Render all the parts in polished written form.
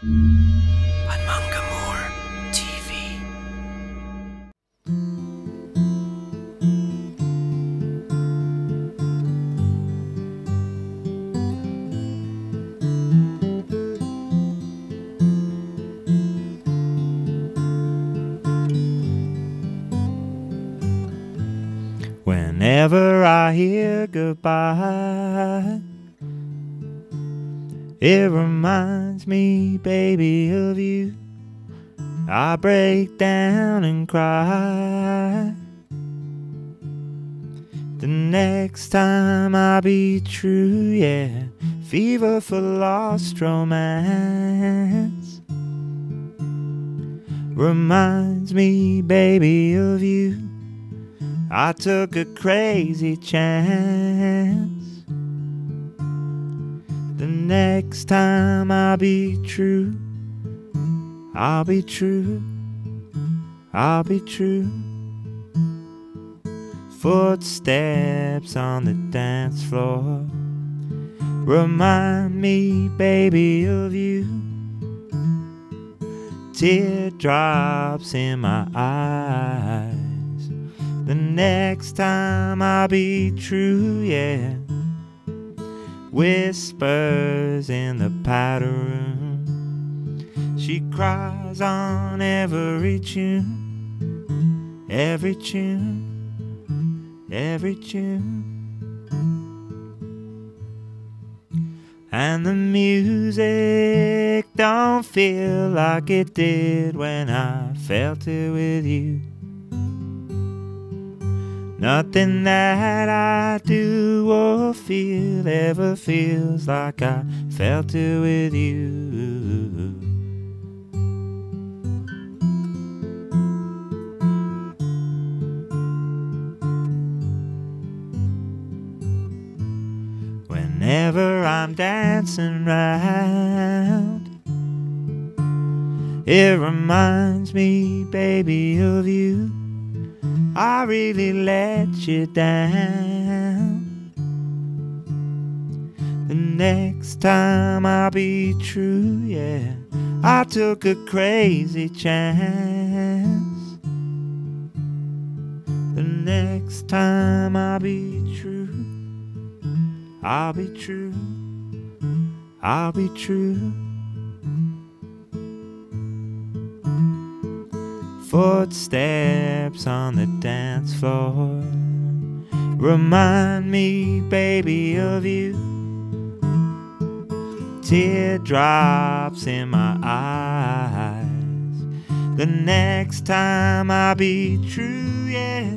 on Mangamore TV. Whenever I hear goodbye, it reminds me, baby, of you. I break down and cry the next time I be true, yeah. Fever for lost romance reminds me, baby, of you. I took a crazy chance. The next time I'll be true, I'll be true, I'll be true. Footsteps on the dance floor remind me, baby, of you. Teardrops in my eyes the next time I'll be true, yeah. Whispers in the powder room, she cries on every tune, every tune, every tune. And the music don't feel like it did when I felt it with you. Nothing that I do or feel ever feels like I felt it with you. Whenever I'm dancing round, it reminds me, baby, of you. I really let you down. The next time I'll be true, yeah. I took a crazy chance. The next time I'll be true, I'll be true, I'll be true. Footsteps on the dance floor remind me, baby, of you. Teardrops in my eyes the next time I'll be true, yeah.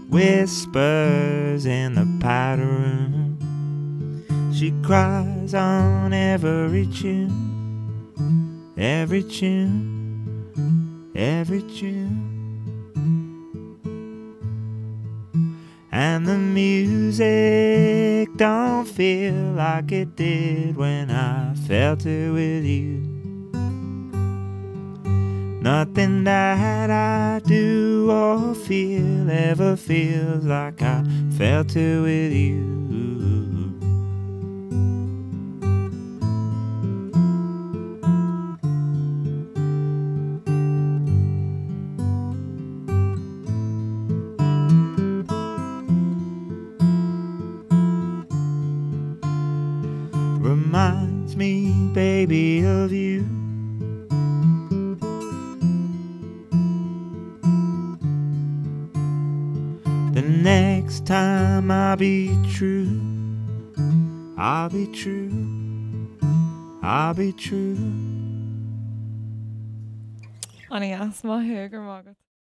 Whispers in the powder room, she cries on every tune, every tune, every tune. And the music don't feel like it did when I felt it with you. Nothing that I do or feel ever feels like I felt it with you. Reminds me, baby, of you. The next time I'll be true, I'll be true, I'll be true. Ani as má thugur mágad.